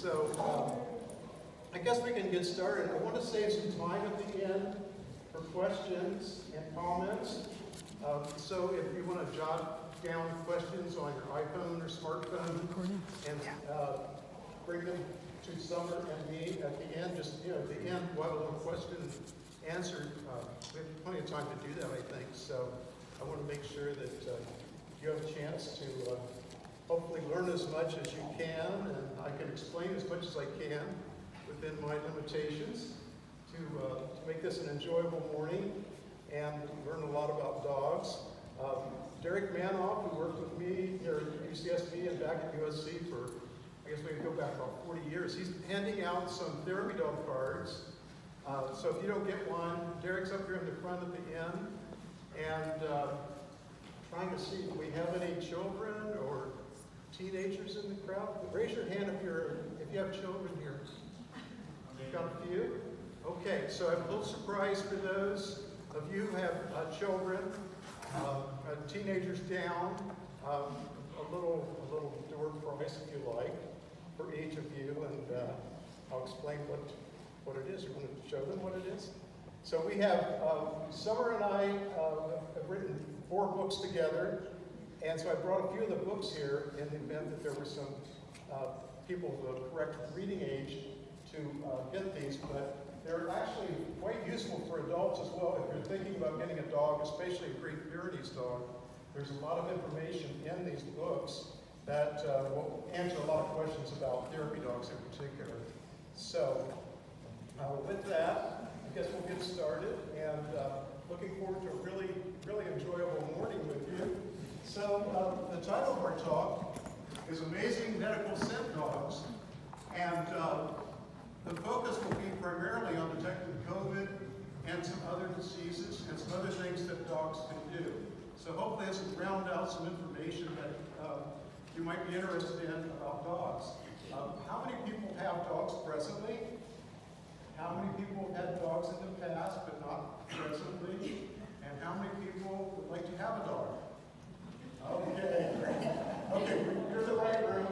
I guess we can get started. I want to save some time at the end for questions and comments. So if you want to jot down questions on your iPhone or smartphone and bring them to Summer and me at the end, just, at the end, we'll have a little question answered. We have plenty of time to do that, I think. So I want to make sure that you have a chance to hopefully learn as much as you can, and I can explain as much as I can within my limitations to make this an enjoyable morning and learn a lot about dogs. Derek Manoff, who worked with me here at UCSB and back at USC for, I guess we can go back about 40 years, he's handing out some therapy dog cards. So if you don't get one, Derek's up here in the front at the end, and trying to see, do we have any children or teenagers in the crowd? Raise your hand if you have children here. You've got a few? Okay, so I have a little surprise for those of you who have children, teenagers down, a little door prize if you like, for each of you, and I'll explain what it is. You want to show them what it is? So we have, Summer and I have written 4 books together, and so I brought a few of the books here in the event that there were some people of the correct reading age to get these, but they're actually quite useful for adults as well. If you're thinking about getting a dog, especially a Great Pyrenees dog, there's a lot of information in these books that will answer a lot of questions about therapy dogs in particular. So with that, I guess we'll get started, and looking forward to a really, really enjoyable morning with you. So the title of our talk is Amazing Medical Scent Dogs, and the focus will be primarily on detecting COVID and some other diseases and some other things that dogs can do. So hopefully this will round out some information that you might be interested in about dogs. How many people have dogs presently? How many people have had dogs in the past but not presently? And how many people would like to have a dog? Okay, you're in the right room.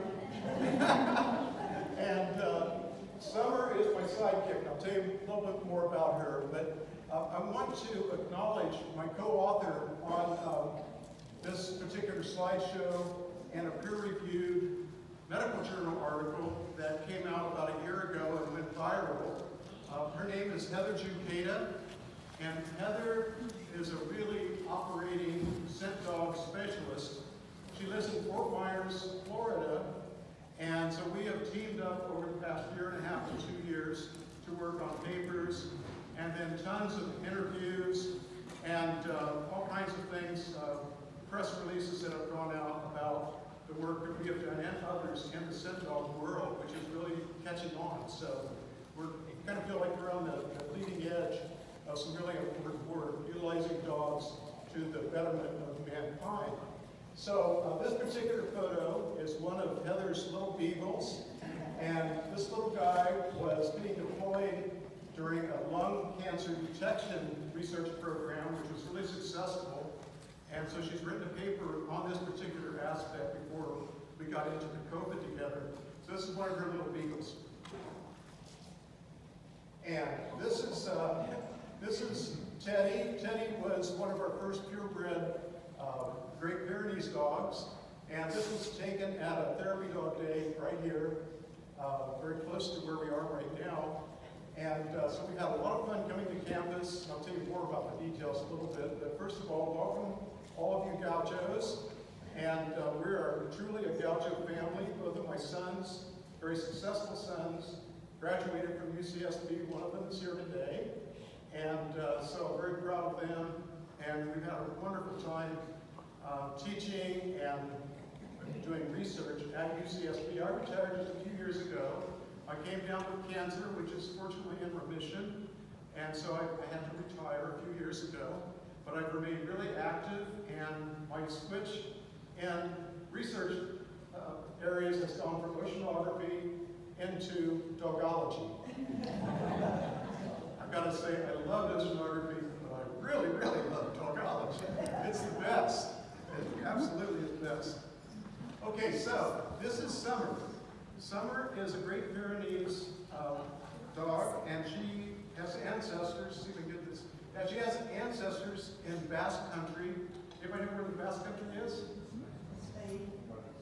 And Summer is my sidekick, and I'll tell you a little bit more about her, but I want to acknowledge my co-author on this particular slideshow and a peer-reviewed medical journal article that came out about a year ago and went viral. Her name is Heather Jucata, and Heather is a really operating scent dog specialist. She lives in Fort Myers, Florida, and so we have teamed up over the past 1.5 to 2 years to work on papers, and then tons of interviews and all kinds of things, press releases that have gone out about the work that we have done and others in the scent dog world, which is really catching on. So we kind of feel like we're on the leading edge of some really important work, utilizing dogs to the betterment of mankind. So this particular photo is one of Heather's little beagles, and this little guy was being deployed during a lung cancer detection research program, which was really successful. And so she's written a paper on this particular aspect before we got into the COVID together. So this is one of her little beagles. And this is Teddy. Teddy was one of our first purebred Great Pyrenees dogs, and this was taken at a therapy dog day right here, very close to where we are right now. And so we've had a lot of fun coming to campus. I'll tell you more about the details a little bit, but first of all, welcome all of you gauchos. And we are truly a gaucho family. Both of my sons, very successful sons, graduated from UCSB. One of them is here today. And so I'm very proud of them. And we've had a wonderful time teaching and doing research at UCSB. I retired just a few years ago. I came down with cancer, which is fortunately in remission. And so I had to retire a few years ago. But I've remained really active, and my switch in research areas has gone from oceanography into dogology. I've got to say, I love oceanography, but I really, really love dogology. It's the best. It absolutely is the best. Okay, so this is Summer. Summer is a Great Pyrenees dog, and she has ancestors. See if we can get this. Yeah, she has ancestors in Basque Country. Anybody know where the Basque Country is? Spain.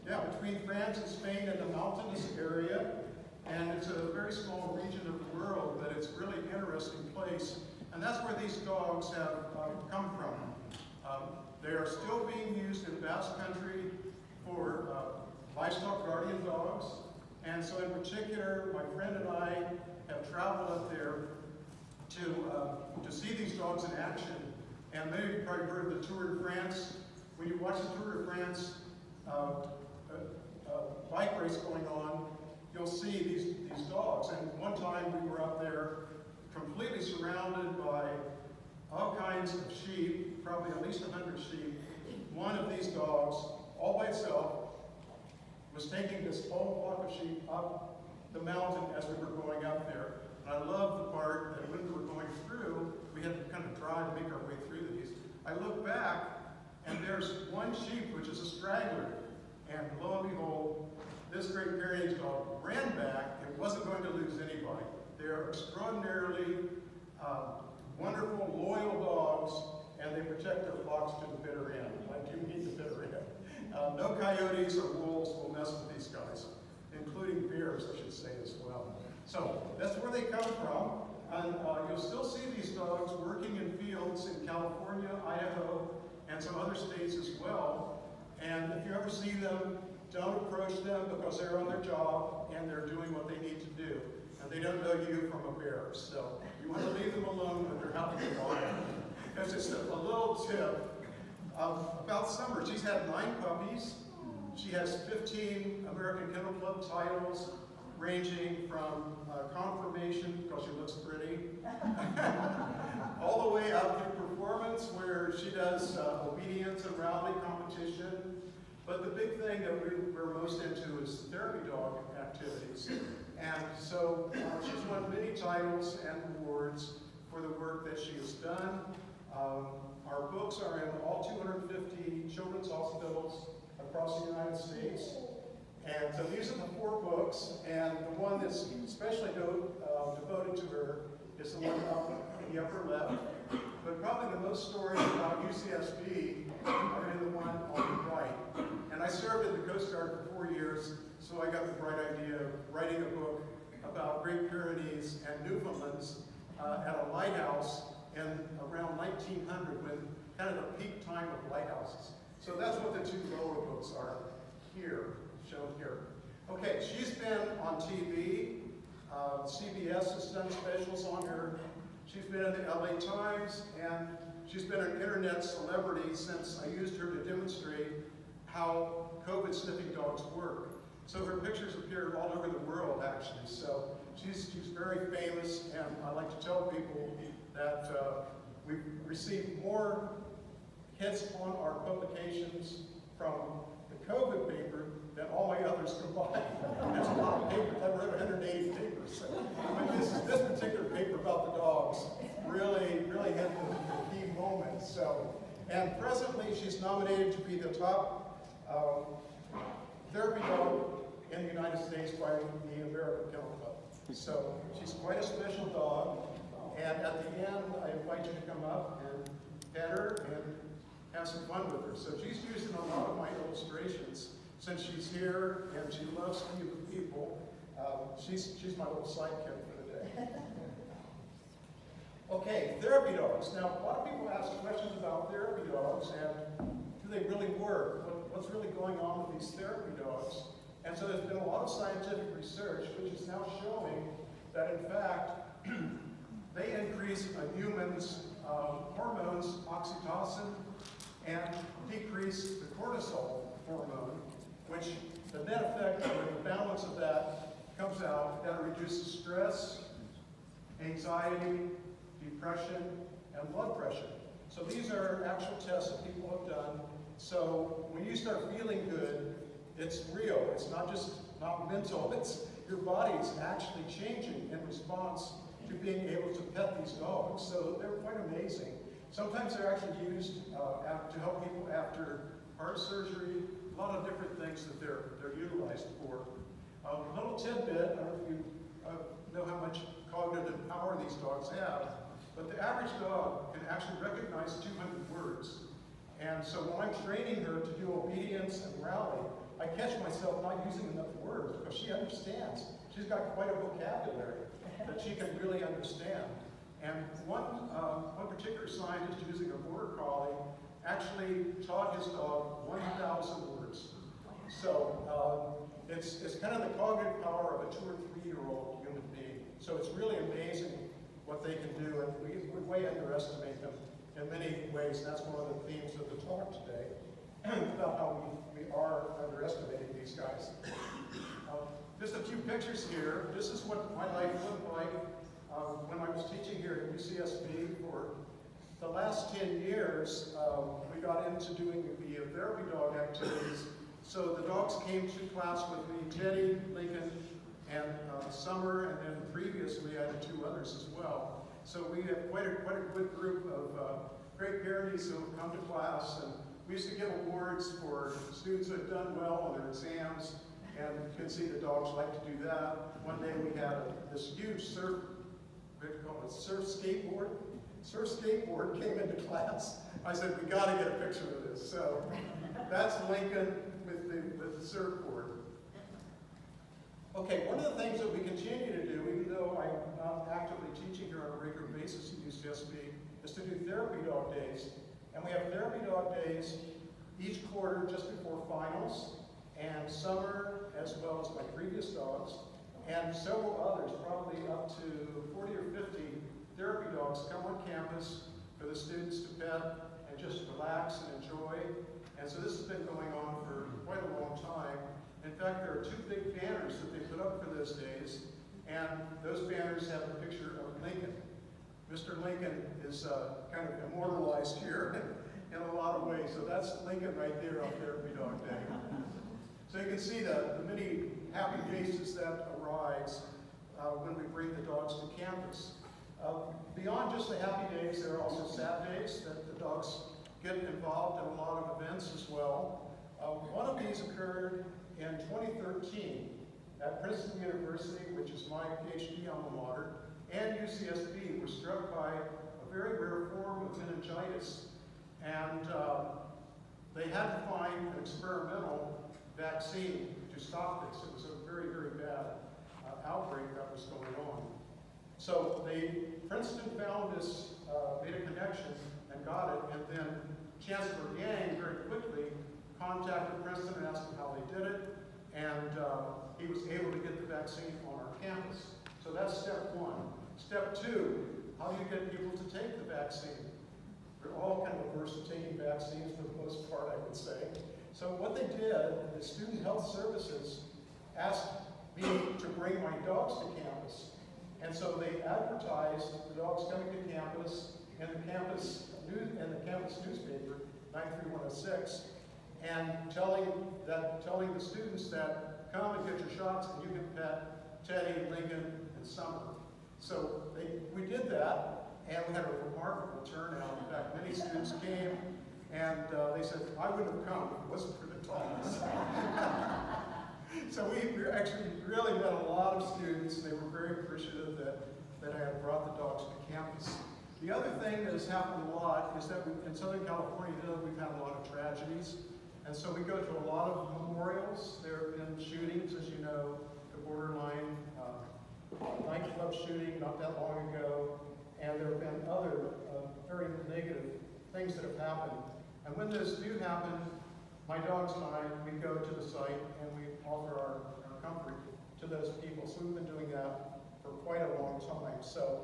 Yeah, between France and Spain in the mountainous area. And it's a very small region of the world, but it's a really interesting place. And that's where these dogs have come from. They are still being used in Basque Country for livestock guardian dogs. And so in particular, my friend and I have traveled up there to see these dogs in action. And maybe you've probably heard of the Tour de France. When you watch the Tour de France bike race going on, you'll see these dogs. And one time we were up there completely surrounded by all kinds of sheep, probably at least 100 sheep. One of these dogs, all by itself, was taking this whole flock of sheep up the mountain as we were going up there. And I love the part that when we were going through, we had to kind of drive and make our way through these. I look back, and there's one sheep which is a straggler. And lo and behold, this Great Pyrenees dog ran back and wasn't going to lose anybody. They're extraordinarily wonderful, loyal dogs, and they protect their flocks to the bitter end. I do mean the bitter end. No coyotes or wolves will mess with these guys, including bears, I should say, as well. So that's where they come from. And you'll still see these dogs working in fields in California, Idaho, and some other states as well. And if you ever see them, don't approach them because they're on their job and they're doing what they need to do. And they don't know you from a bear. So you want to leave them alone when they're having a ball. That's just a little tip about Summer. She's had 9 puppies. She has 15 American Kennel Club titles, ranging from confirmation, because she looks pretty, all the way up to performance, where she does obedience and rally competition. But the big thing that we're most into is therapy dog activities. And so she's won many titles and awards for the work that she has done. Our books are in all 250 children's hospitals across the United States. And so these are the 4 books, and the one that's especially devoted to her is the one up in the upper left. But probably the most stories about UCSB are in the one on the right. And I served in the Coast Guard for 4 years, so I got the bright idea of writing a book about Great Pyrenees and Newfoundlands at a lighthouse in around 1900, when kind of the peak time of lighthouses. So that's what the 2 lower books are here, shown here. Okay, she's been on TV. CBS has done specials on her. She's been in the LA Times, and she's been an internet celebrity since I used her to demonstrate how COVID sniffing dogs work. So her pictures appeared all over the world, actually. So she's very famous, and I like to tell people that we've received more hits on our publications from the COVID paper than all my others combined. There's a lot of papers. I wrote 180 papers. But this particular paper about the dogs really hit the key moments. So, and presently she's nominated to be the top therapy dog in the United States by the American Kennel Club. So she's quite a special dog. And at the end, I invite you to come up and pet her and have some fun with her. So she's used in a lot of my illustrations since she's here, and she loves to be with people. She's my little sidekick for the day. Okay, therapy dogs. Now, a lot of people ask questions about therapy dogs, and do they really work? What's really going on with these therapy dogs? And so there's been a lot of scientific research which is now showing that, in fact, they increase a human's hormones, oxytocin, and decrease the cortisol hormone, which the net effect of the balance of that comes out that reduces stress, anxiety, depression, and blood pressure. So these are actual tests that people have done. So when you start feeling good, it's real. It's not mental. It's your body's actually changing in response to being able to pet these dogs. So they're quite amazing. Sometimes they're actually used to help people after heart surgery. A lot of different things that they're utilized for. A little tidbit, I don't know if you know how much cognitive power these dogs have, but the average dog can actually recognize 200 words. And so when I'm training her to do obedience and rally, I catch myself not using enough words because she understands. She's got quite a vocabulary that she can really understand. And one particular scientist using a border collie actually taught his dog 1,000 words. So it's kind of the cognitive power of a 2 or 3-year-old human being. So it's really amazing what they can do, and we way underestimate them in many ways. And that's one of the themes of the talk today, about how we are underestimating these guys. Just a few pictures here. This is what my life looked like when I was teaching here at UCSB. For the last 10 years, we got into doing the therapy dog activities. So the dogs came to class with me, Teddy, Lincoln, and Summer, and then previously I added 2 others as well. So we have quite a good group of Great Pyrenees who have come to class, and we used to give awards for students who have done well on their exams, and you can see the dogs like to do that. One day we had this huge surf skateboard. Surf skateboard came into class. I said, we got to get a picture of this. So that's Lincoln with the surfboard. Okay, one of the things that we continue to do, even though I'm not actively teaching here on a regular basis at UCSB, is to do therapy dog days. And we have therapy dog days each quarter just before finals, and Summer, as well as my previous dogs, and several others, probably up to 40 or 50 therapy dogs come on campus for the students to pet and just relax and enjoy. And so this has been going on for quite a long time. In fact, there are 2 big banners that they put up for those days, and those banners have a picture of Lincoln. Mr. Lincoln is kind of immortalized here in a lot of ways. So that's Lincoln right there on Therapy Dog Day. So you can see the many happy faces that arise when we bring the dogs to campus. Beyond just the happy days, there are also sad days that the dogs get involved in a lot of events as well. One of these occurred in 2013 at Princeton University, which is my PhD alma mater, and UCSB were struck by a very rare form of meningitis. And they had to find an experimental vaccine to stop this. It was a very, very bad outbreak that was going on. So Princeton found this, made a connection and got it, and then Chancellor Yang very quickly contacted Princeton and asked them how they did it, and he was able to get the vaccine on our campus. So that's step 1. Step 2, how do you get people to take the vaccine? We're all kind of averse to taking vaccines for the most part, I would say. So what they did, the Student Health Services asked me to bring my dogs to campus. And so they advertised the dogs coming to campus in the campus newspaper, 93106, and telling the students that come and get your shots and you can pet Teddy, Lincoln, and Summer. So we did that, and we had a remarkable turnout. In fact, many students came, and they said, I wouldn't have come if it wasn't for the dogs. So we actually really met a lot of students, and they were very appreciative that I had brought the dogs to campus. The other thing that has happened a lot is that in Southern California, we've had a lot of tragedies. And so we go to a lot of memorials. There have been shootings, as you know, the Borderline nightclub shooting not that long ago. And there have been other very negative things that have happened. And when those do happen, my dogs and I, we go to the site and we offer our comfort to those people. So we've been doing that for quite a long time. So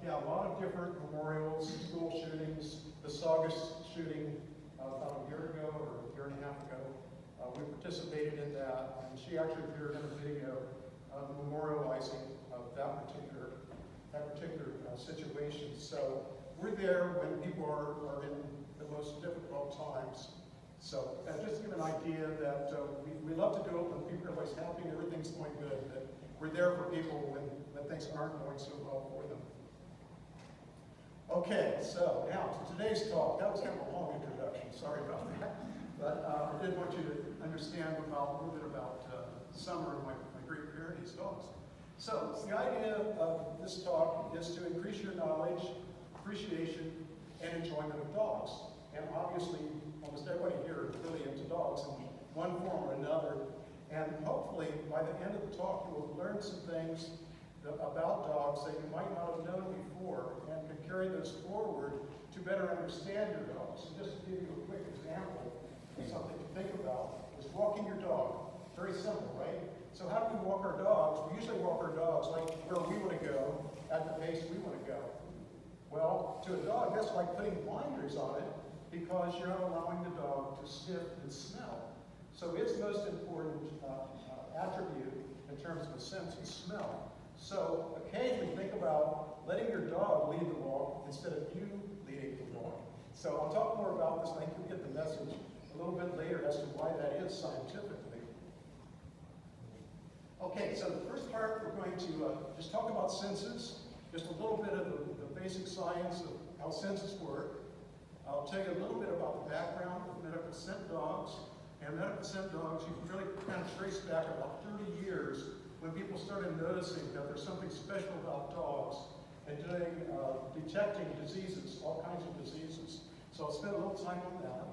yeah, a lot of different memorials, school shootings, the Saugus shooting about a year ago or a year and a half ago. We participated in that, and she actually appeared in a video memorializing that particular situation. So we're there when people are in the most difficult times. So just to give an idea that we love to do it when people are always happy and everything's going good, that we're there for people when things aren't going so well for them. Okay, so now to today's talk. That was kind of a long introduction, sorry about that. But I did want you to understand a little bit about summer of my Great Pyrenees dogs. So the idea of this talk is to increase your knowledge, appreciation, and enjoyment of dogs. And obviously, almost everybody here is really into dogs in one form or another. And hopefully, by the end of the talk, you will learn some things about dogs that you might not have known before and can carry those forward to better understand your dogs. So just to give you a quick example of something to think about is walking your dog. Very simple, right? So how do we walk our dogs? We usually walk our dogs like where we want to go, at the pace we want to go. Well, to a dog, that's like putting blinders on it because you're not allowing the dog to sniff and smell. So its most important attribute in terms of a sense is smell. So occasionally think about letting your dog lead the walk instead of you leading the walk. So I'll talk more about this, and I think you'll get the message a little bit later as to why that is scientifically. Okay, so the first part we're going to just talk about senses, just a little bit of the basic science of how senses work. I'll tell you a little bit about the background of medical scent dogs. And medical scent dogs, you can really kind of trace back about 30 years when people started noticing that there's something special about dogs and detecting diseases, all kinds of diseases. So I'll spend a little time on that.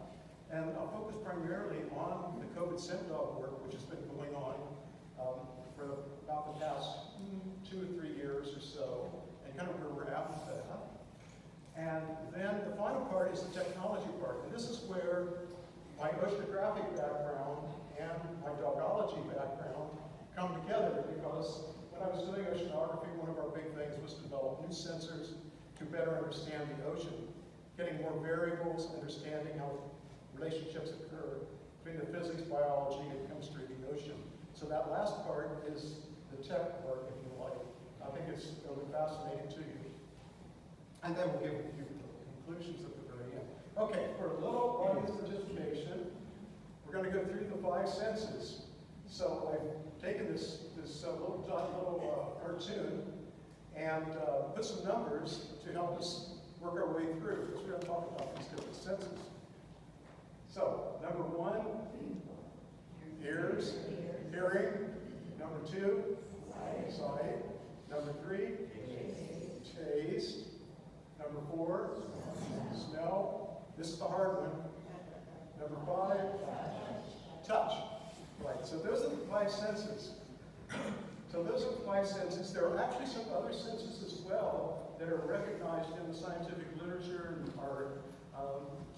And I'll focus primarily on the COVID scent dog work, which has been going on for about the past 2 or 3 years or so, and kind of where we're at with that. And then the final part is the technology part. And this is where my oceanographic background and my dogology background come together, because when I was doing oceanography, one of our big things was to develop new sensors to better understand the ocean, getting more variables, understanding how relationships occur between the physics, biology, and chemistry of the ocean. So that last part is the tech part, if you like. I think it'll be fascinating to you. And then we'll give you conclusions at the very end. Okay, for a little audience participation, we're going to go through the 5 senses. So I've taken this little cartoon and put some numbers to help us work our way through, because we're going to talk about these different senses. So, number 1, ears, hearing. Number 2, sight. Number 3, taste. Number 4, smell. This is the hard one. Number 5, touch. Right, so those are the 5 senses. So those are the 5 senses. There are actually some other senses as well that are recognized in the scientific literature and are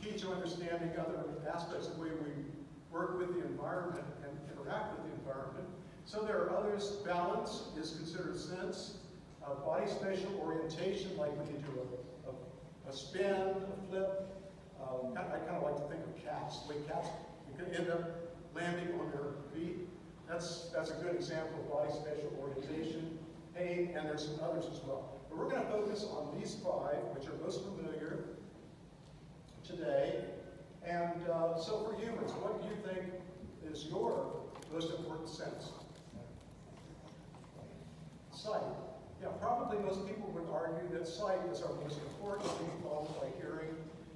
key to understanding other aspects of the way we work with the environment and interact with the environment. So there are others. Balance is considered a sense. Body spatial orientation, like when you do a spin, a flip. I kind of like to think of cats. The way cats, you can end up landing on their feet. That's a good example of body spatial orientation. Hey, and there's some others as well. But we're going to focus on these 5, which are most familiar today. And so for humans, what do you think is your most important sense? Sight. Yeah, probably most people would argue that sight is our most important, followed by hearing.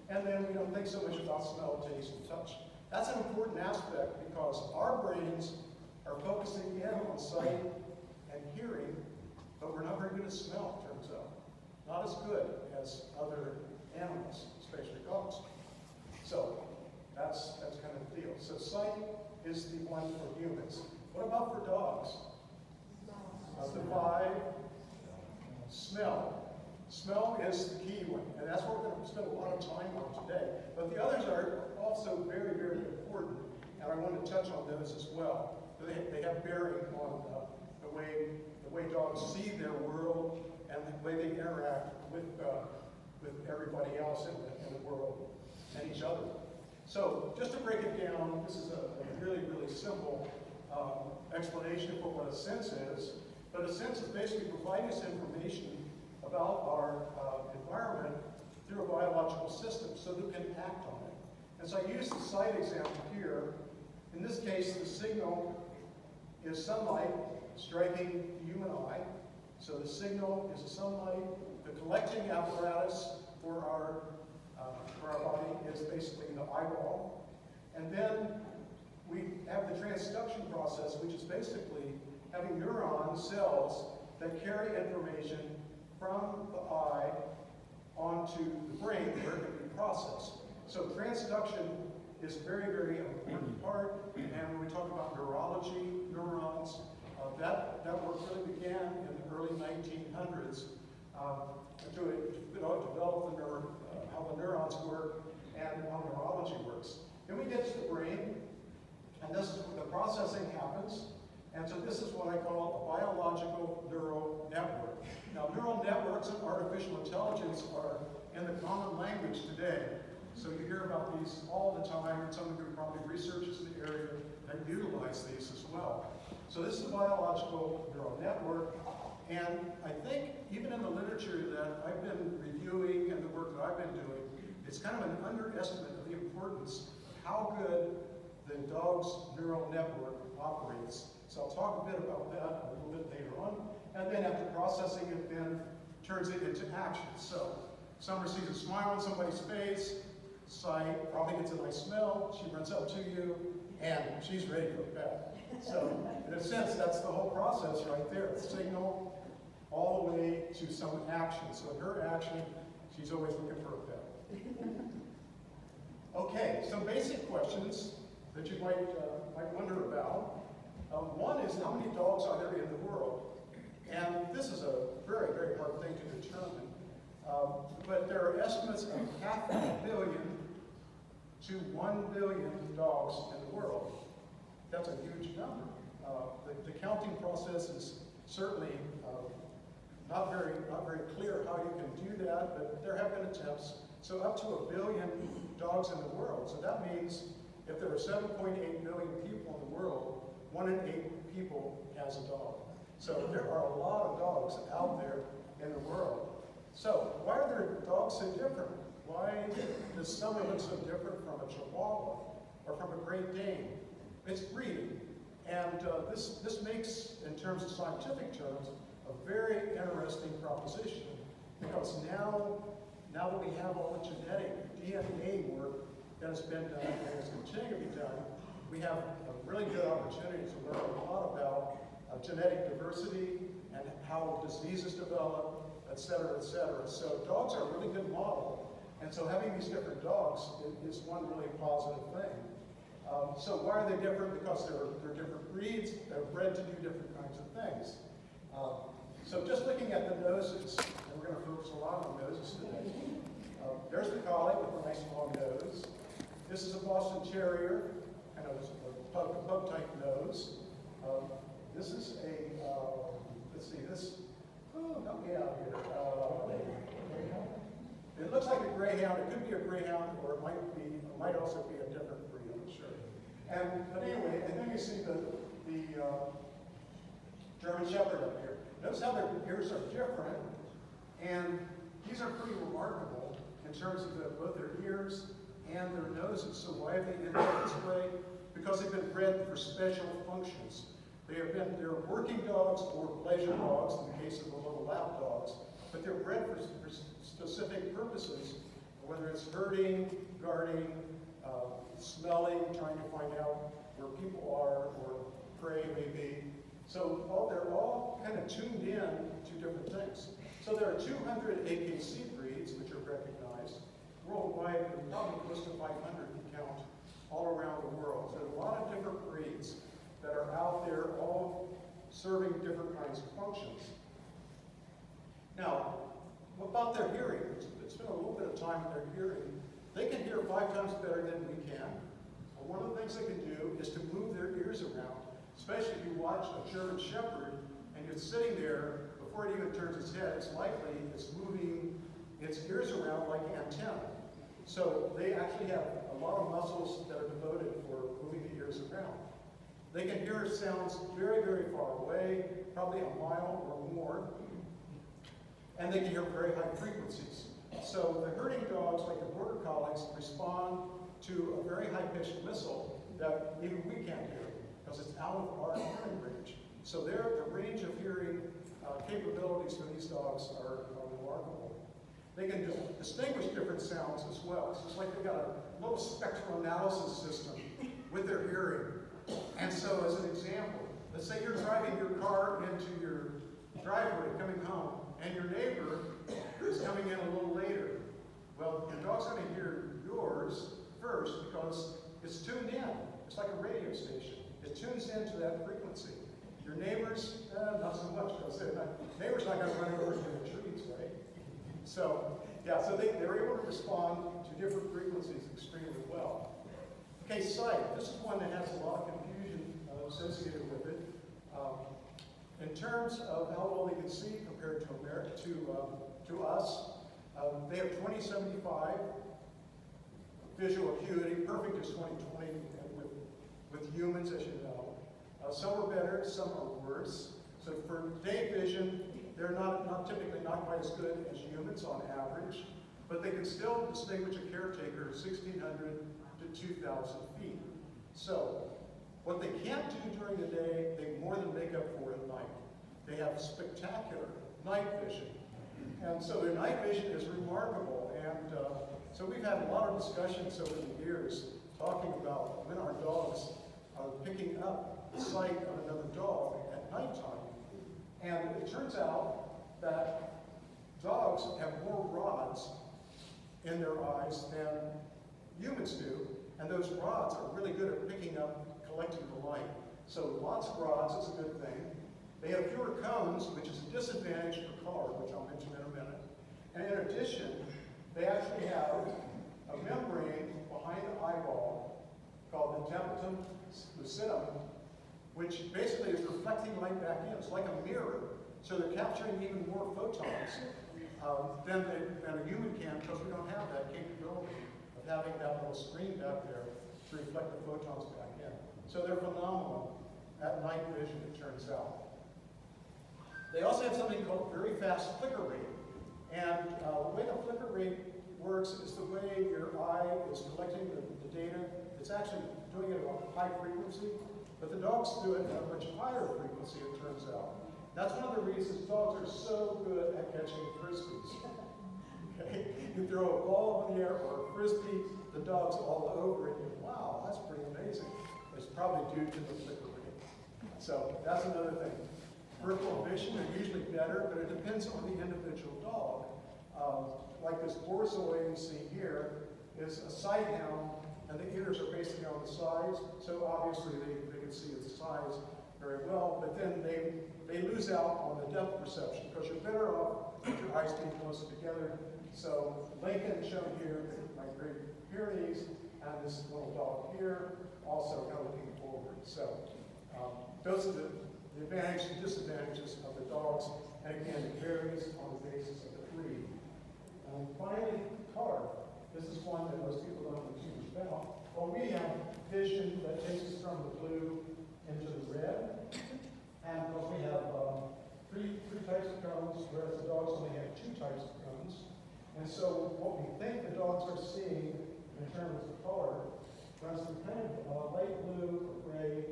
And then we don't think so much about smell, taste, and touch. That's an important aspect because our brains are focusing in on sight and hearing, but we're not very good at smell, it turns out. Not as good as other animals, especially dogs. So that's kind of the deal. So sight is the one for humans. What about for dogs? Of the 5, smell. Smell is the key one, and that's what we're going to spend a lot of time on today. But the others are also very, very important, and I want to touch on those as well. They have bearing on the way dogs see their world and the way they interact with everybody else in the world and each other. So just to break it down, this is a really, really simple explanation for what a sense is. But a sense is basically providing us information about our environment through a biological system so that we can act on it. And so I use the sight example here. In this case, the signal is sunlight striking the human eye. So the signal is the sunlight. The collecting apparatus for our body is basically the eyeball. And then we have the transduction process, which is basically having neuron cells that carry information from the eye onto the brain where it can be processed. So transduction is a very, very important part. And when we talk about neurology, neurons, that work really began in the early 1900s to develop how the neurons work and how neurology works. Then we get to the brain, and this is where the processing happens. And so this is what I call a biological neural network. Now, neural networks and artificial intelligence are in the common language today. So you hear about these all the time, and some of you probably researchers in the area that utilize these as well. So this is a biological neural network, and I think even in the literature that I've been reviewing and the work that I've been doing, it's kind of an underestimate of the importance of how good the dog's neural network operates. So I'll talk a bit about that a little bit later on. And then after processing it, then turns it into action. So Summer sees a smile on somebody's face, sight, probably gets a nice smell, she runs up to you, and she's ready for a pet. So in a sense, that's the whole process right there. The signal all the way to some action. So in her action, she's always looking for a pet. Okay, some basic questions that you might wonder about. One is, how many dogs are there in the world? And this is a very, very hard thing to determine. But there are estimates of 500 million to 1 billion dogs in the world. That's a huge number. The counting process is certainly not very clear how you can do that, but there have been attempts. So up to 1 billion dogs in the world. So that means if there are 7.8 million people in the world, 1 in 8 people has a dog. So there are a lot of dogs out there in the world. So why are their dogs so different? Why does Summer look so different from a Chihuahua or from a Great Dane? It's breeding. And this makes, in terms of scientific terms, a very interesting proposition. Because now that we have all the genetic DNA work that has been done and is continuing to be done, we have a really good opportunity to learn a lot about genetic diversity and how diseases develop, et cetera, et cetera. So dogs are a really good model. And so having these different dogs is one really positive thing. So why are they different? Because they're different breeds. They're bred to do different kinds of things. So just looking at the noses, and we're going to focus a lot on noses today. There's the collie with a nice long nose. This is a Boston Terrier, kind of a pug-type nose. This is a, let's see, help me out here. It looks like a greyhound. It could be a greyhound, or it might also be a different breed, I'm sure. But anyway, and then you see the German Shepherd up here. Notice how their ears are different, and these are pretty remarkable in terms of both their ears and their noses. So why have they ended up this way? Because they've been bred for special functions. They're working dogs or pleasure dogs in the case of the little lap dogs, but they're bred for specific purposes, whether it's herding, guarding, smelling, trying to find out where people are, or prey maybe. So they're all kind of tuned in to different things. So there are 200 AKC breeds which are recognized. Worldwide, there are probably close to 500 you count all around the world. So there are a lot of different breeds that are out there all serving different kinds of functions. Now, what about their hearing? It's been a little bit of time with their hearing. They can hear 5 times better than we can. And one of the things they can do is to move their ears around, especially if you watch a German Shepherd and you're sitting there, before it even turns its head, it's likely it's moving its ears around like antennae. So they actually have a lot of muscles that are devoted for moving the ears around. They can hear sounds very, very far away, probably a mile or more, and they can hear very high frequencies. So the herding dogs, like the border collies, respond to a very high-pitched whistle that even we can't hear, because it's out of our hearing range. So the range of hearing capabilities for these dogs are remarkable. They can distinguish different sounds as well. So it's like they've got a little spectral analysis system with their hearing. And so as an example, let's say you're driving your car into your driveway coming home, and your neighbor is coming in a little later. Well, your dog's going to hear yours first because it's tuned in. It's like a radio station. It tunes into that frequency. Your neighbors, not so much, because neighbor's not going to run over into the trees, right? So, yeah, so they're able to respond to different frequencies extremely well. Okay, sight. This is one that has a lot of confusion associated with it. In terms of how well they can see compared to us, they have 20/75 visual acuity. Perfect is 20/20 with humans, as you know. Some are better, some are worse. So for day vision, they're typically not quite as good as humans on average, but they can still distinguish a caretaker 1,600 to 2,000 feet. So what they can't do during the day, they more than make up for at night. They have spectacular night vision. And so their night vision is remarkable. And so we've had a lot of discussions over the years talking about when our dogs are picking up the sight of another dog at nighttime. And it turns out that dogs have more rods in their eyes than humans do. And those rods are really good at picking up, collecting the light. So lots of rods is a good thing. They have fewer cones, which is a disadvantage for color, which I'll mention in a minute. And in addition, they actually have a membrane behind the eyeball called the tapetum lucidum, which basically is reflecting light back in. It's like a mirror. So they're capturing even more photons than a human can, because we don't have that capability of having that little screen back there to reflect the photons back in. So they're phenomenal at night vision, it turns out. They also have something called very fast flicker rate. And the way the flicker rate works is the way your eye is collecting the data. It's actually doing it at a high frequency, but the dogs do it at a much higher frequency, it turns out. That's one of the reasons dogs are so good at catching frisbees. Okay? You throw a ball in the air or a frisbee, the dog's all over it. And wow, that's pretty amazing. It's probably due to the flicker rate. So that's another thing. Peripheral vision are usually better, but it depends on the individual dog. Like this borzoi you see here is a sighthound, and the ears are basically on the sides, so obviously they can see its size very well, but then they lose out on the depth perception, because you're better off with your eyes being closer together. So Lincoln shown here, my Great Pyrenees, and this little dog here, also kind of looking forward. So those are the advantages and disadvantages of the dogs, and again, it varies on the basis of the breed. And finally, color. This is one that most people don't know too much about. Well, we have vision that takes us from the blue into the red, and we have three types of cones, whereas the dogs only have 2 types of cones. And so what we think the dogs are seeing in terms of color runs from kind of light blue or gray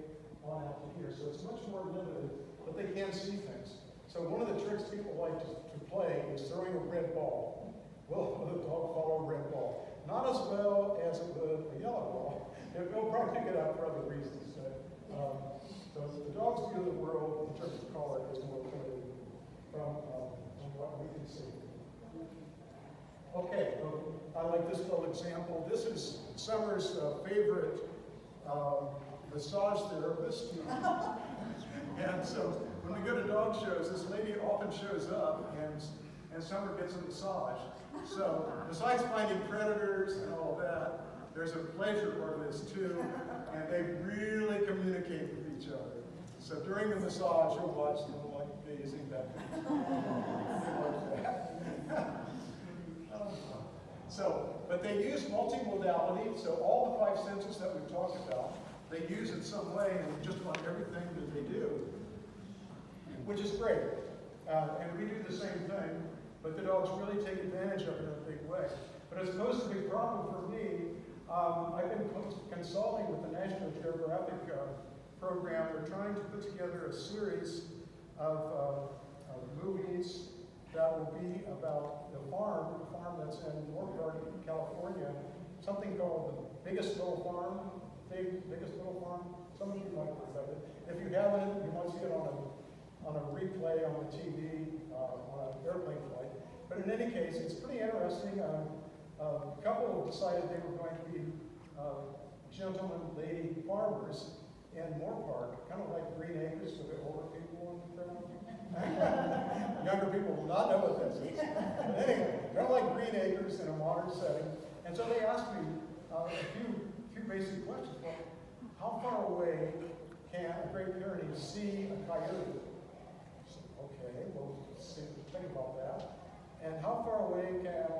on out to here. So it's much more limited, but they can see things. So one of the tricks people like to play is throwing a red ball. Will the dog follow a red ball? Not as well as it would a yellow ball. It will probably pick it up for other reasons. But, so the dog's view of the world in terms of color is more limited from what we can see. Okay, I like this little example. This is Summer's favorite massage therapist. And so when we go to dog shows, this lady often shows up, and Summer gets a massage. So besides finding predators and all that, there's a pleasure part of this too, and they really communicate with each other. So during the massage, you'll watch them like gazing back. But they use multimodality, so all the 5 senses that we've talked about, they use in some way in just about everything that they do, which is great. And we do the same thing, but the dogs really take advantage of it in a big way. But as opposed to a big problem for me, I've been consulting with the National Geographic program. They're trying to put together a series of movies that will be about the farm that's in North California, something called The Biggest Little Farm. Dave's Biggest Little Farm? Some of you might have heard of it. If you haven't, you might see it on a replay on the TV, on an airplane flight. But in any case, it's pretty interesting. A couple decided they were going to be gentleman, lady farmers in Moore Park, kind of like Green Acres for the older people in the crowd. Younger people will not know what this is. But anyway, kind of like Green Acres in a modern setting. And so they asked me a few basic questions. Well, how far away can a Great Pyrenees see a coyote? So, okay, well, think about that. And how far away can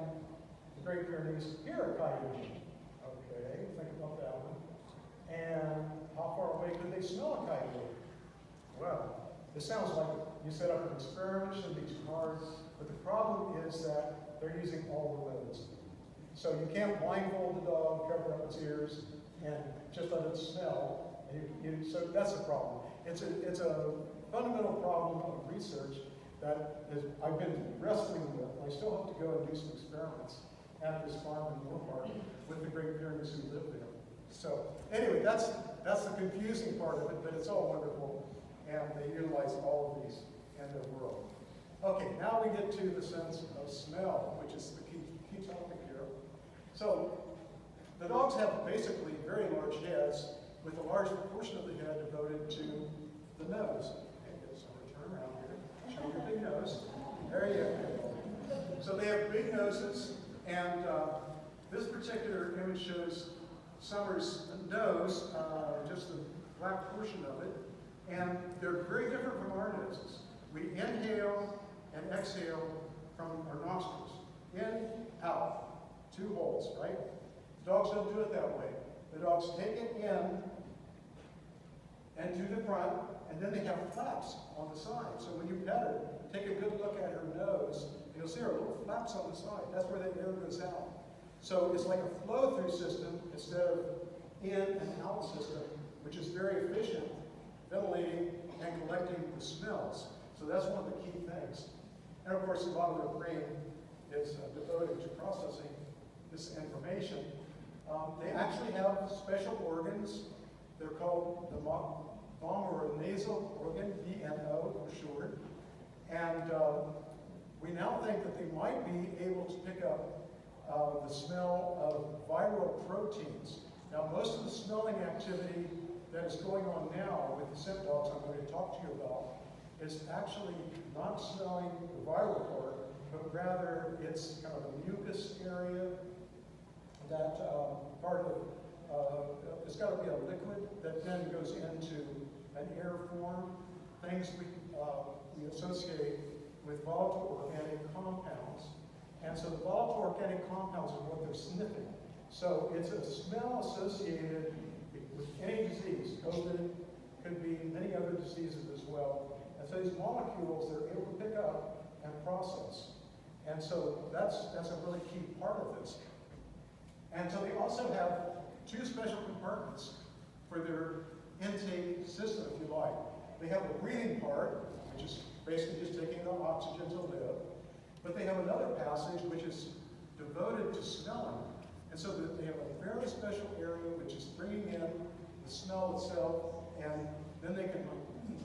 the Great Pyrenees hear a coyote? Okay, think about that one. And how far away could they smell a coyote? Well, this sounds like you set up an experiment, shouldn't be too hard, but the problem is that they're using all the roads. So you can't blindfold the dog, cover up its ears, and just let it smell. So that's a problem. It's a fundamental problem of research that I've been wrestling with. I still have to go and do some experiments at this farm in Moore Park with the Great Pyrenees who live there. So anyway, that's the confusing part of it, but it's all wonderful, and they utilize all of these in their world. Okay, now we get to the sense of smell, which is the key topic here. So the dogs have basically very large heads with a large proportion of the head devoted to the nose. Okay, so turn around here, show your big nose. There you go. So they have big noses, and this particular image shows Summer's nose, just the black portion of it, and they're very different from our noses. We inhale and exhale from our nostrils. In, out, 2 holes, right? Dogs don't do it that way. The dogs take it in and to the front, and then they have flaps on the side. So when you pet her, take a good look at her nose, and you'll see her little flaps on the side. That's where the air goes out. So it's like a flow-through system instead of in and out system, which is very efficient, ventilating and collecting the smells. So that's one of the key things. And of course, a lot of their brain is devoted to processing this information. They actually have special organs. They're called the vomeronasal organ, VNO for short. And we now think that they might be able to pick up the smell of viral proteins. Now, most of the smelling activity that is going on now with the scent dogs I'm going to talk to you about is actually not smelling the viral part, but rather it's kind of a mucus area that part of, it's got to be a liquid that then goes into an air form, things we associate with volatile organic compounds. And so the volatile organic compounds are what they're sniffing. So it's a smell associated with any disease. COVID could be many other diseases as well. And so these molecules they're able to pick up and process. And so that's a really key part of this. And so they also have 2 special compartments for their intake system, if you like. They have a breathing part, which is basically just taking the oxygen to live. But they have another passage which is devoted to smelling. And so they have a very special area which is bringing in the smell itself, and then they can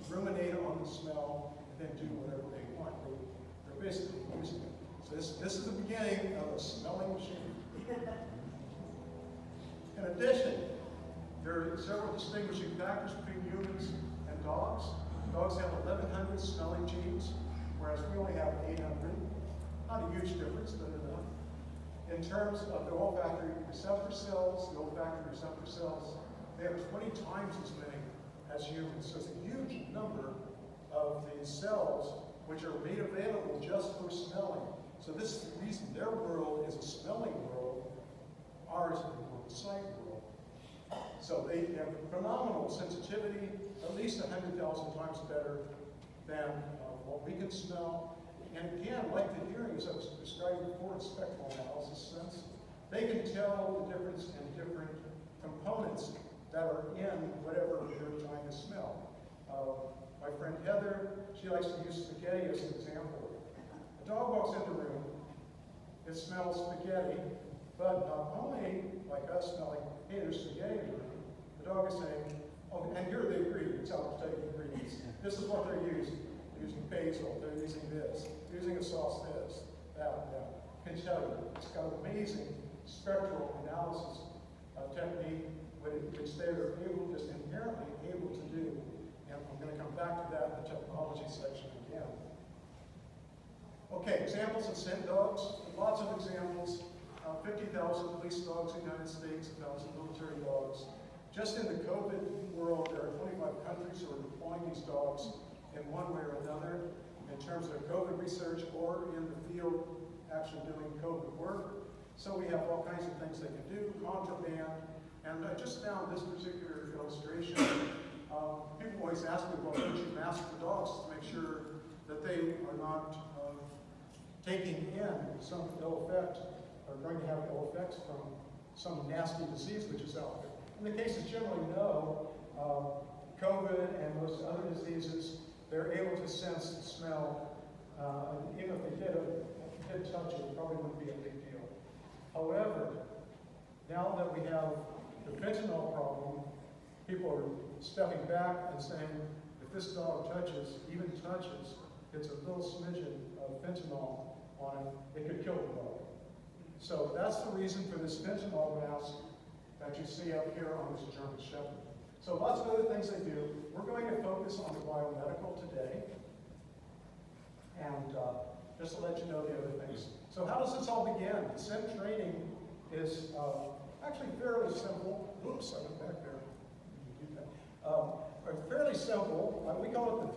ruminate on the smell and then do whatever they want. They're basically using it. So this is the beginning of a smelling machine. In addition, there are several distinguishing factors between humans and dogs. Dogs have 1,100 smelling genes, whereas we only have 800. Not a huge difference, but enough. In terms of the olfactory receptor cells, they have 20 times as many as humans. So it's a huge number of these cells which are made available just for smelling. So this is the reason their world is a smelling world, ours is a sight world. So they have phenomenal sensitivity, at least 100,000 times better than what we can smell. And again, like the hearing, as I was describing before, in spectral analysis sense, they can tell the difference in different components that are in whatever they're trying to smell. My friend Heather, she likes to use spaghetti as an example. A dog walks in the room, it smells spaghetti, but not only like us smelling, hey, there's spaghetti in the room, the The dog is saying, oh, and here are the ingredients, I'll tell you the ingredients. This is what they're using. They're using basil, they're using this, they're using a sauce this, that, can tell you. It's got an amazing spectral analysis technique, which they are able, just inherently able to do. And I'm going to come back to that in the technology section again. Okay, examples of scent dogs. Lots of examples. 50,000 police dogs in the United States, 1,000 military dogs. Just in the COVID world, there are 25 countries who are deploying these dogs in one way or another in terms of their COVID research or in the field actually doing COVID work. So we have all kinds of things they can do, contraband. And I just found this particular illustration. People always ask me, well, don't you mask the dogs to make sure that they are not taking in some ill effect, or going to have ill effects from some nasty disease which is out there. In the cases generally no, COVID and most other diseases, they're able to sense the smell, and even if they did touch it, it probably wouldn't be a big deal. However, now that we have the fentanyl problem, people are stepping back and saying, if this dog touches, even touches, gets a little smidgen of fentanyl on it, it could kill the dog. So that's the reason for this fentanyl mask that you see up here on this German Shepherd. So lots of other things they do. We're going to focus on the biomedical today. And just to let you know the other things. So how does this all begin? The scent training is actually fairly simple. Oops, I went back there. Fairly simple. We call it the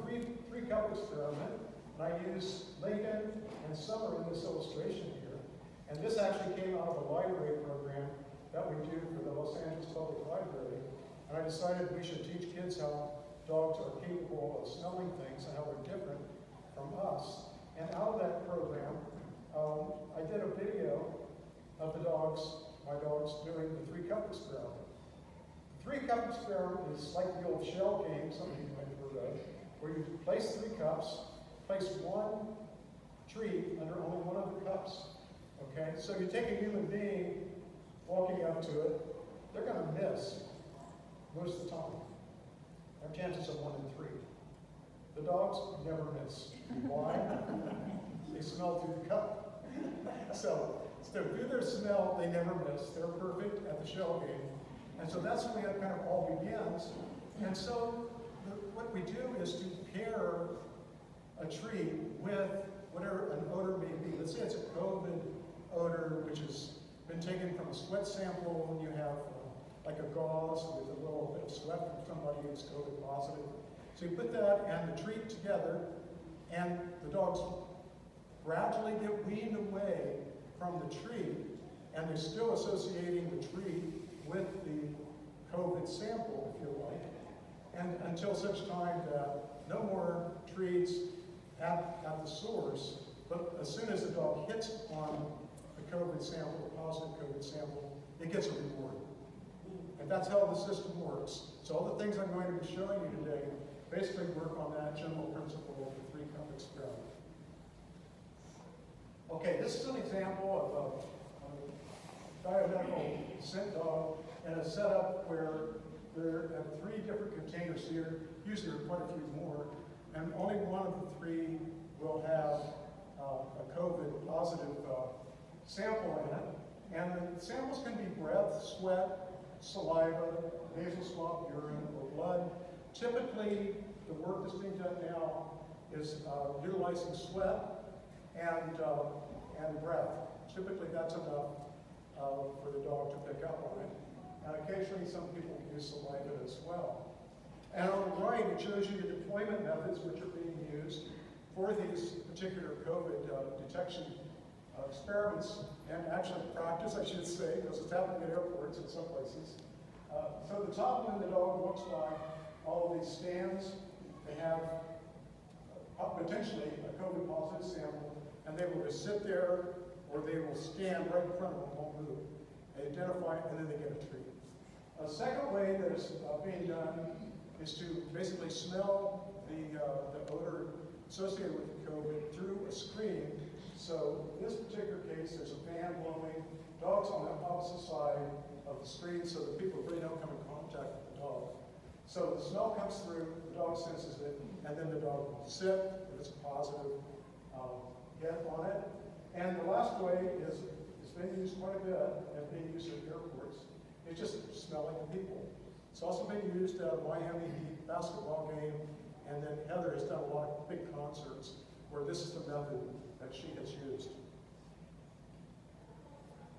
three-cup experiment. And I use Lincoln and Summer in this illustration here. And this actually came out of a library program that we do for the Los Angeles Public Library. And I decided we should teach kids how dogs are capable of smelling things and how they're different from us. And out of that program, I did a video of my dogs doing the three-cup experiment. The three-cup experiment is like the old shell game, some of you might have heard of, where you place 3 cups, place one treat under only one of the cups. Okay? So you take a human being walking up to it, they're going to miss most of the time. Our chances are 1 in 3. The dogs never miss. Why? They smell through the cup. So through their smell, they never miss. They're perfect at the shell game. And so that's where it kind of all begins. And so what we do is to pair a treat with whatever an odor may be. Let's say it's a COVID odor, which has been taken from a sweat sample, and you have like a gauze with a little bit of sweat from somebody who's COVID positive. So you put that and the treat together, and the dogs gradually get weaned away from the treat, and they're still associating the treat with the COVID sample, if you like, and until such time that no more treats at the source, but as soon as the dog hits on the COVID sample, the positive COVID sample, it gets a reward. And that's how the system works. So all the things I'm going to be showing you today basically work on that general principle of the 3-cup experiment. Okay, this is an example of a biomedical scent dog and a setup where there are 3 different containers here. Usually there are quite a few more, and only one of the 3 will have a COVID positive sample in it. And the samples can be breath, sweat, saliva, nasal swab, urine, or blood. Typically, the work that's being done now is utilizing sweat and breath. Typically, that's enough for the dog to pick up on it. And occasionally, some people use saliva as well. And on the right, it shows you the deployment methods which are being used for these particular COVID detection experiments, and actually practice, I should say, because it's happening at airports in some places. So the top one, the dog walks by all of these stands. They have potentially a COVID positive sample, and they will just sit there, or they will stand right in front of them, won't move. They identify, and then they get a treat. A second way that is being done is to basically smell the odor associated with the COVID through a screen. So in this particular case, there's a fan blowing, dogs on the opposite side of the screen so that people really don't come in contact with the dog. So the smell comes through, the dog senses it, and then the dog will sit if it's a positive hit on it. And the last way is, it's been used quite a bit and being used at airports, it's just smelling the people. It's also been used at a Miami Heat basketball game, and then Heather has done a lot of big concerts where this is the method that she has used.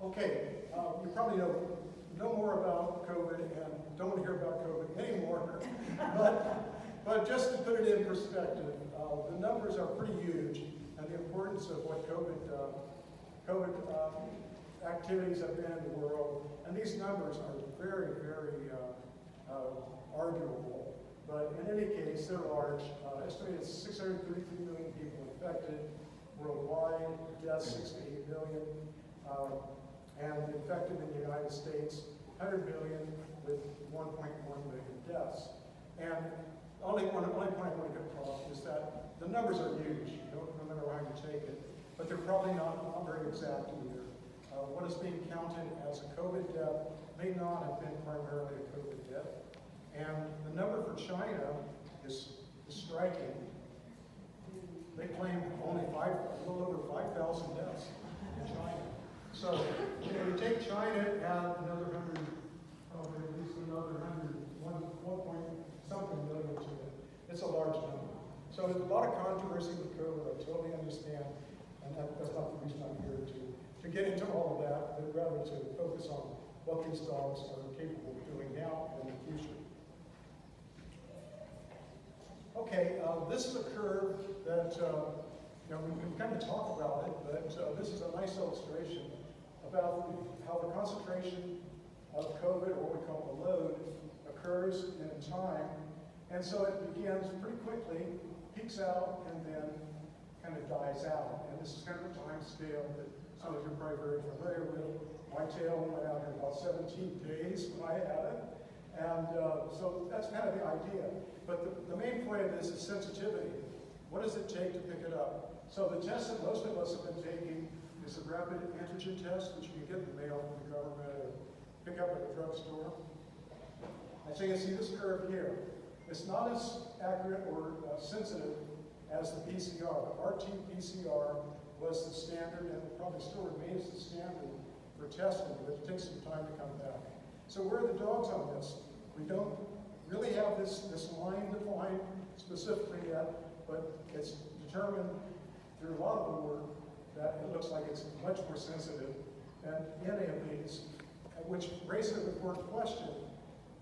Okay, you probably know more about COVID and don't want to hear about COVID anymore, but just to put it in perspective, the numbers are pretty huge, and the importance of what COVID activities have been in the world, and these numbers are very, very arguable, but in any case, they're large. Estimated 633 million people infected worldwide, deaths 6 to 8 million, and infected in the United States, 100 million with 1.1 million deaths. And only point I want to get across is that the numbers are huge, no matter how you take it, but they're probably not very exact either. What is being counted as a COVID death may not have been primarily a COVID death. And the number for China is striking. They claim only a little over 5,000 deaths in China. So, you take China, add another 100, probably at least another 1 point something million to it. It's a large number. So there's a lot of controversy with COVID, I totally understand, and that's not the reason I'm here to get into all of that, but rather to focus on what these dogs are capable of doing now and in the future. Okay, this is a curve that, we can kind of talk about it, but this is a nice illustration about how the concentration of COVID, or what we call the load, occurs in time. And so it begins pretty quickly, peaks out, and then kind of dies out. And this is kind of a time scale that some of you are probably very familiar with. My tail went out in about 17 days when I had it. And so that's kind of the idea. But the main point of this is sensitivity. What does it take to pick it up? So the test that most of us have been taking is a rapid antigen test, which you can get in the mail from the government or pick up at a drugstore. And so you can see this curve here. It's not as accurate or sensitive as the PCR. The RT-PCR was the standard, and it probably still remains the standard for testing, but it takes some time to come back. So where are the dogs on this? We don't really have this line defined specifically yet, but it's determined through a lot of the work that it looks like it's much more sensitive than any of these, which raises an important question,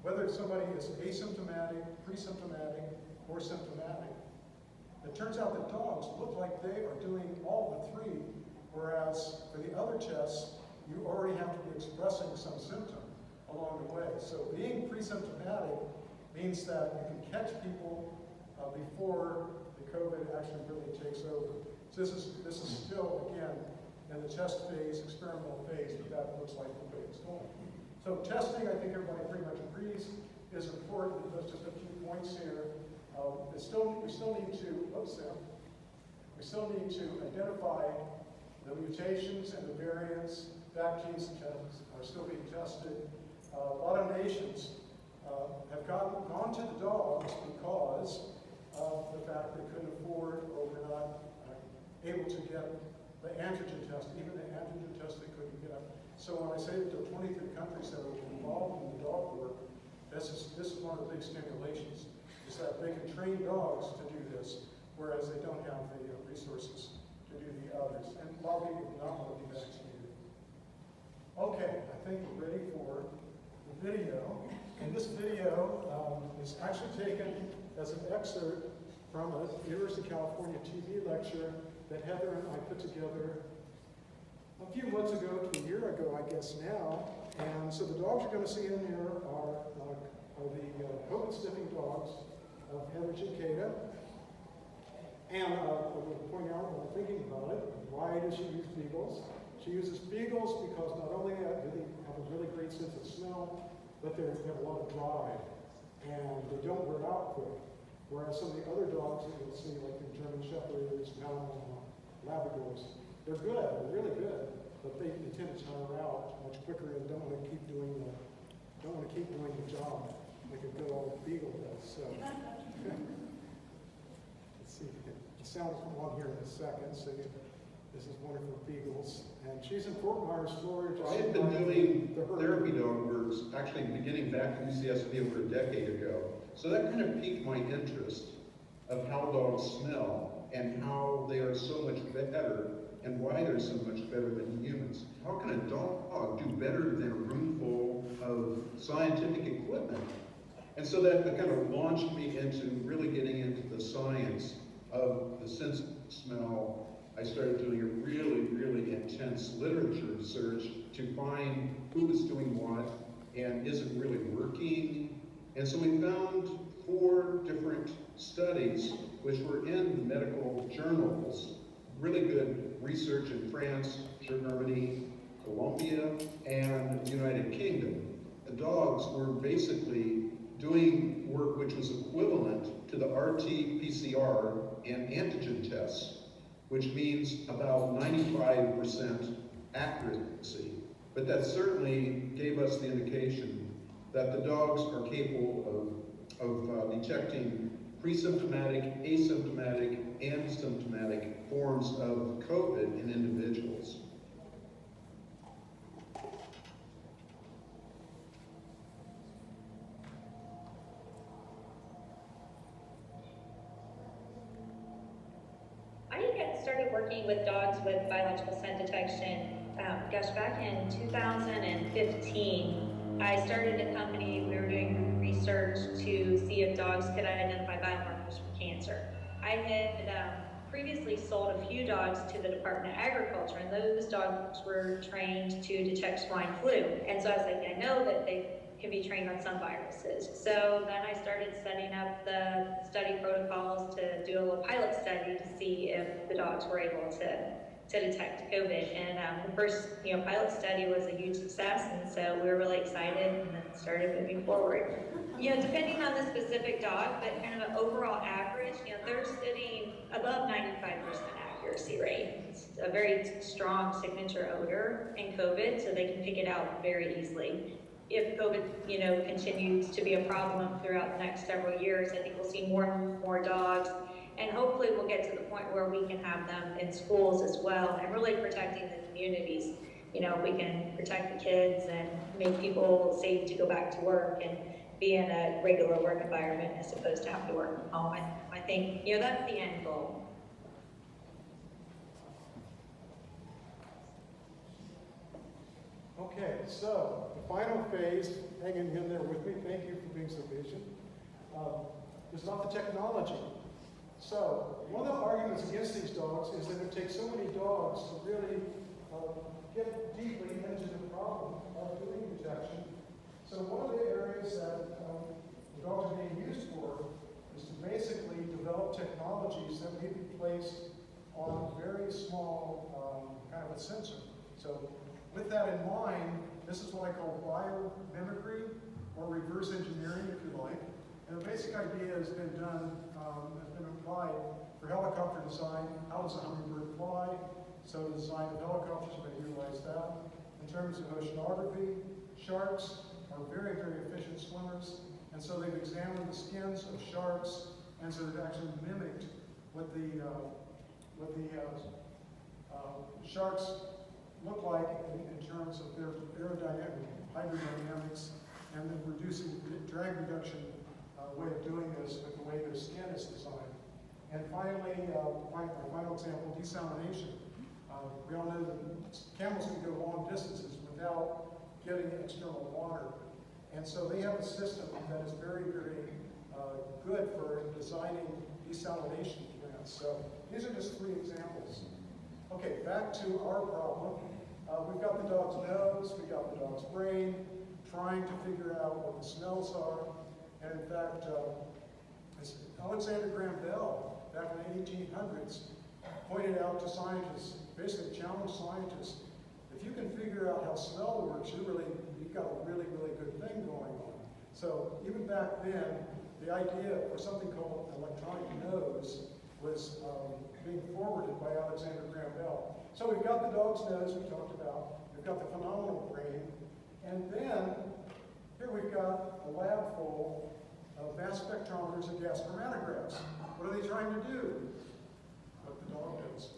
whether somebody is asymptomatic, pre-symptomatic, or symptomatic. It turns out that dogs look like they are doing all the three, whereas for the other tests, you already have to be expressing some symptom along the way. So being pre-symptomatic means that you can catch people before the COVID actually really takes over. So this is still, again, in the test phase, experimental phase, but that looks like the way it's going. So testing, I think everybody pretty much agrees, is important. There's just a few points here. We still need to identify the mutations and the variants. Vaccines are still being tested. A lot of nations have gone to the dogs because of the fact they couldn't afford or were not able to get the antigen test, even the antigen test they couldn't get. So when I say that there are 23 countries that are involved in the dog work, this is one of the big stimulations, is that they can train dogs to do this, whereas they don't have the resources to do the others. And a lot of people do not want to be vaccinated. Okay, I think we're ready for the video. And this video is actually taken as an excerpt from a University of California TV lecture that Heather and I put together a few months ago to a year ago, I guess now. And so the dogs you're going to see in here are the COVID sniffing dogs of Heather Cicada. And I will point out when I'm thinking about it, why does she use beagles? She uses beagles because not only do they have a really great sense of smell, but they have a lot of drive, and they don't wear out quick. Whereas some of the other dogs that you'll see, like the German Shepherds, Malinois, Labradors, they're good, they're really good, but they tend to tire out much quicker and don't want to keep doing the driving. So the beagles are don't want to keep doing the job like a good old beagle does, so. Let's see if we can, the sound will come on here in a second, so this is one of her beagles, and she's in Fort Myers, Florida. I had been doing therapy dog work, actually beginning back at UCSB over a decade ago. So that kind of piqued my interest of how dogs smell and how they are so much better and why they're so much better than humans. How can a dog do better than a room full of scientific equipment? And so that kind of launched me into really getting into the science of the sense of smell. I started doing a really, really intense literature search to find who was doing what and is it really working. And so we found 4 different studies which were in medical journals, really good research in France, Germany, Colombia, and the United Kingdom. The dogs were basically doing work which was equivalent to the RT-PCR and antigen tests, which means about 95% accuracy. But that certainly gave us the indication that the dogs are capable of detecting pre-symptomatic, asymptomatic, and symptomatic forms of COVID in individuals. Started working with dogs with biological scent detection, back in 2015. I started a company, we were doing research to see if dogs could identify biomarkers for cancer. I had previously sold a few dogs to the Department of Agriculture, and those dogs were trained to detect swine flu. And so I was like, I know that they can be trained on some viruses. So then I started setting up the study protocols to do a little pilot study to see if the dogs were able to detect COVID. And the first pilot study was a huge success, and so we were really excited and then started moving forward. Depending on the specific dog, but kind of an overall average, they're sitting above 95% accuracy rate. It's a very strong signature odor in COVID, so they can pick it out very easily. If COVID, continues to be a problem throughout the next several years, I think we'll see more and more dogs, and hopefully we'll get to the point where we can have them in schools as well, and really protecting the communities. If we can protect the kids and make people safe to go back to work and be in a regular work environment as opposed to having to work from home, I think, that's the end goal. Okay, so the final phase, hanging in there with me, thank you for being so patient, is about the technology. So one of the arguments against these dogs is that it takes so many dogs to really get deeply into the problem of doing detection. So one of the areas that the dogs are being used for is to basically develop technologies that may be placed on a very small kind of a sensor. So with that in mind, this is what I call biomimicry, or reverse engineering, if you like. And the basic idea has been applied for helicopter design. How does a hummingbird fly? So the design of helicopters have been utilized that. In terms of oceanography, sharks are very, very efficient swimmers. And so they've examined the skins of sharks, and so they've actually mimicked what the sharks look like in terms of their aerodynamic, hydrodynamics, and then reducing drag reduction way of doing this with the way their skin is designed. And finally, my final example, desalination. We all know that camels can go long distances without getting external water. And so they have a system that is very, very good for designing desalination plants. So these are just 3 examples. Okay, back to our problem. We've got the dog's nose, we've got the dog's brain, trying to figure out what the smells are. And in fact, Alexander Graham Bell, back in the 1800s, pointed out to scientists, basically challenged scientists, if you can figure out how smell works, you've got a really, really good thing going on. So even back then, the idea for something called electronic nose was being forwarded by Alexander Graham Bell. So we've got the dog's nose we talked about, we've got the phenomenal brain, and then Here we've got a lab full of mass spectrometers and gas chromatographs. What are they trying to do? What the dog does.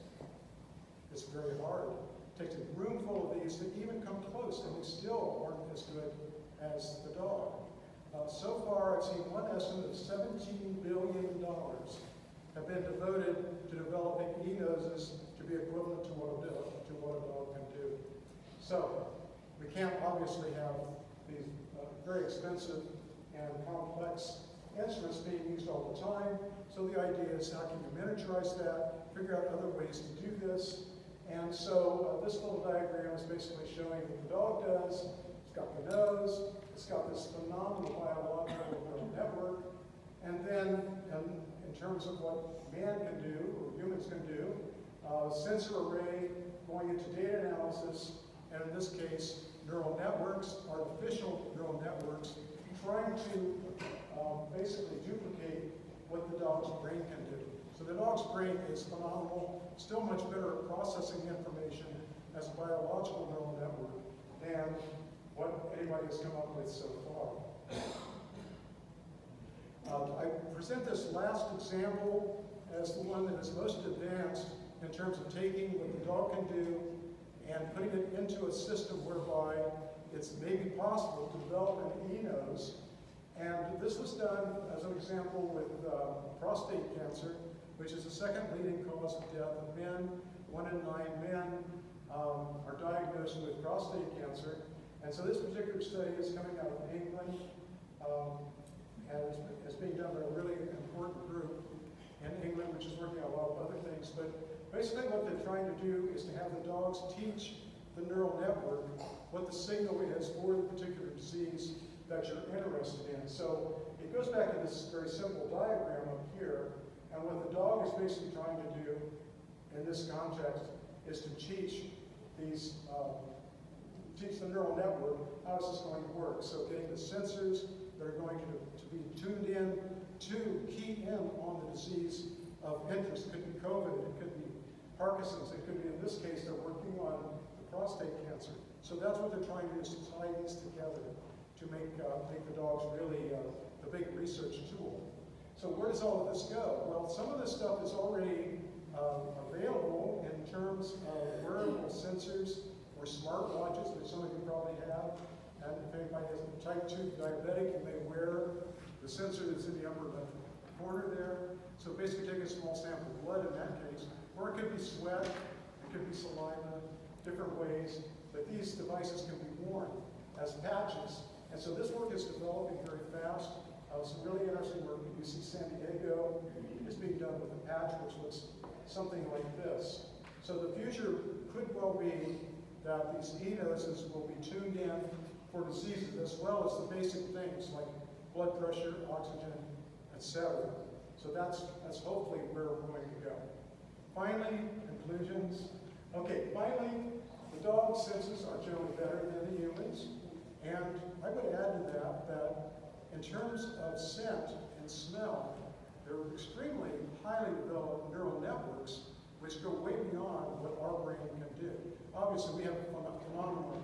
It's very hard. It takes a room full of these to even come close, and they still aren't as good as the dog. So far, I've seen one estimate of $17 billion have been devoted to developing e-noses to be equivalent to what a dog can do. So, we can't obviously have these very expensive and complex instruments being used all the time. So the idea is how can you miniaturize that, figure out other ways to do this. And so this little diagram is basically showing what the dog does. It's got the nose, it's got this phenomenal biological neural network, and then in terms of what man can do, or humans can do, sensor array going into data analysis, and in this case, neural networks, artificial neural networks, trying to basically duplicate what the dog's brain can do. So the dog's brain is phenomenal, still much better at processing information as a biological neural network than what anybody has come up with so far. I present this last example as the one that is most advanced in terms of taking what the dog can do and putting it into a system whereby it's maybe possible to develop an e-nose. And this was done as an example with prostate cancer, which is the second leading cause of death of men. 1 in 9 men are diagnosed with prostate cancer. And so this particular study is coming out of England, and it's being done by a really important group in England, which is working on a lot of other things. But basically what they're trying to do is to have the dogs teach the neural network what the signal is for the particular disease that you're interested in. So it goes back to this very simple diagram up here, and what the dog is basically trying to do in this context is to teach these teach the neural network how is this going to work. So getting the sensors that are going to be tuned in to key in on the disease of interest. It could be COVID, it could be Parkinson's, it could be, in this case, they're working on the prostate cancer. So that's what they're trying to do, is to tie these together to make the dogs really the big research tool. So where does all of this go? Well, some of this stuff is already available in terms of wearable sensors or smartwatches that some of you probably have. And if anybody has a type 2 diabetic, you may wear the sensor that's in the upper left corner there. So basically take a small sample of blood in that case, or it could be sweat, it could be saliva, different ways, but these devices can be worn as patches. And so this work is developing very fast. Some really interesting work at UC San Diego is being done with a patch which looks something like this. So the future could well be that these e-noses will be tuned in for diseases as well as the basic things like blood pressure, oxygen, etc. So that's hopefully where we're going to go. Finally, conclusions. Okay, finally, the dog senses are generally better than the humans. And I would add to that in terms of scent and smell, there are extremely highly developed neural networks which go way beyond what our brain can do. Obviously, we have a phenomenal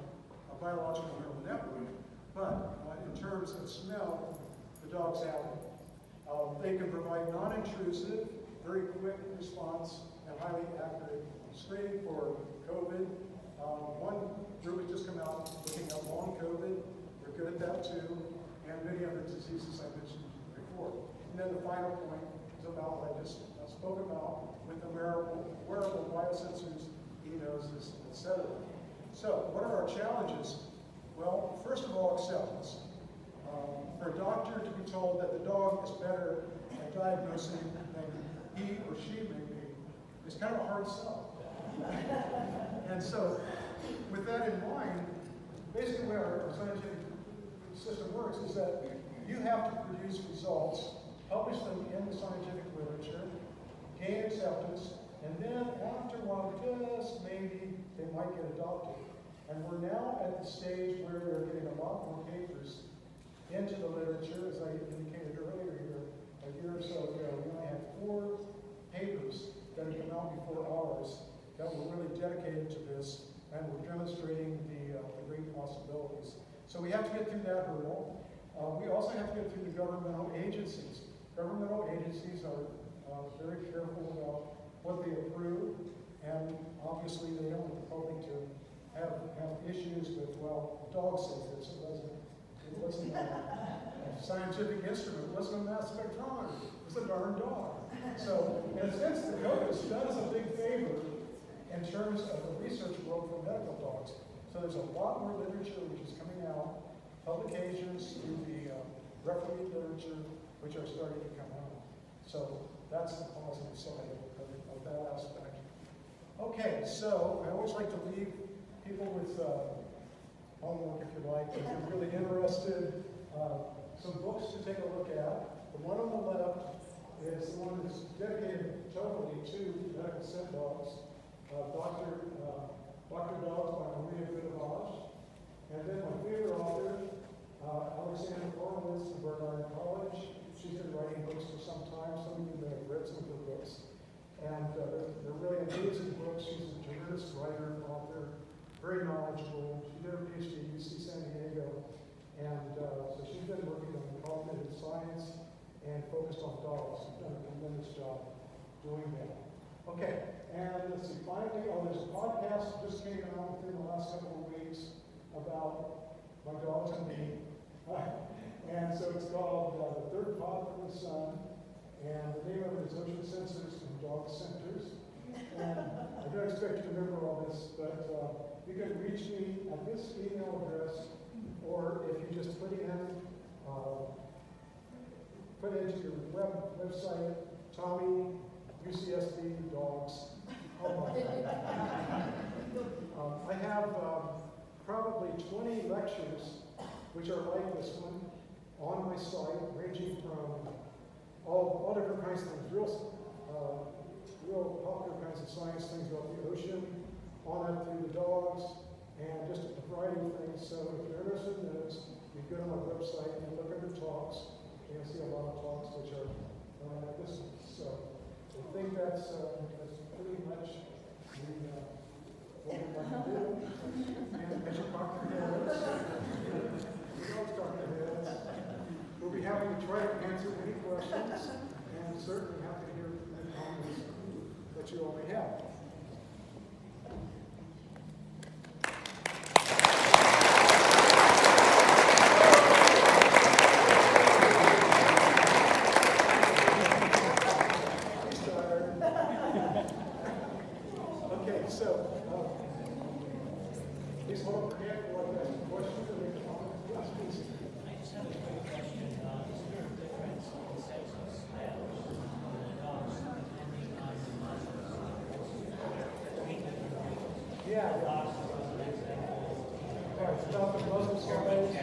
biological neural network, but in terms of smell, the dogs have it. They can provide non-intrusive, very quick response and highly accurate screening for COVID. One group has just come out looking at long COVID. We're good at that too, and many other diseases I mentioned before. And then the final point is about what I just spoke about with the wearable biosensors, e-noses, etc. So, what are our challenges? Well, first of all, acceptance. For a doctor to be told that the dog is better at diagnosing than he or she may be is kind of a hard sell. And so, with that in mind, basically the way our scientific system works is that you have to produce results, publish them in the scientific literature, gain acceptance, and then after a while, just maybe they might get adopted. And we're now at the stage where we're getting a lot more papers into the literature. As I indicated earlier here, a year or so ago, we only had 4 papers that had come out before ours that were really dedicated to this and were demonstrating the great possibilities. So we have to get through that hurdle. We also have to get through the governmental agencies. Governmental agencies are very careful about what they approve, and obviously they don't want the public to have issues with, well, the dog says this, it wasn't a scientific instrument, it wasn't a mass spectrometer, it was a darn dog. So in a sense, the code has done us a big favor in terms of the research world for medical dogs. So there's a lot more literature which is coming out, publications through the referee literature, which are starting to come out. So that's the positive side of that aspect. Okay, so I always like to leave people with homework, if you like, if you're really interested. Some books to take a look at. The one on the left is the one that's dedicated totally to medical scent dogs. Dr. Dogs by Maria Goodavage. And then my favorite author, Alexandra Horowitz from Bernard College. She's been writing books for some time. Some of you may have read some of her books. And they're really amazing books. She's a tremendous writer and author, very knowledgeable. She did her PhD at UC San Diego. And so she's been working on cognitive science and focused on dogs. She's done a tremendous job doing that. Okay, and let's see, finally, there's a podcast that just came out within the last couple of weeks about my dogs and me. And so it's called The Third Pod from the Sun. And the name of it is Ocean Sensors and Dog Centers. And I don't expect you to remember all this, but you can reach me at this email address, or if you just put into your website, Tommy, UCSB, dogs. I have probably 20 lectures, which are like this one, on my site, ranging from all different kinds of things, real popular kinds of science things about the ocean, on up through the dogs, and just a variety of things. So if you're interested in those, you go to my website and look under talks. You're going to see a lot of talks which are like this one. So I think that's pretty much what we're going to do. And as you talk to heads, we always talk to heads. We'll be happy to try to answer any questions, and certainly happy to hear any comments that you all may have. Okay, so please hold up your hand if you want to ask a question or make a comment. Yes, please. I just have a quick question. Is there a difference in sexes of dogs depending on the muzzles? Yeah. Dogs are the next thing. All right, about the muzzle size.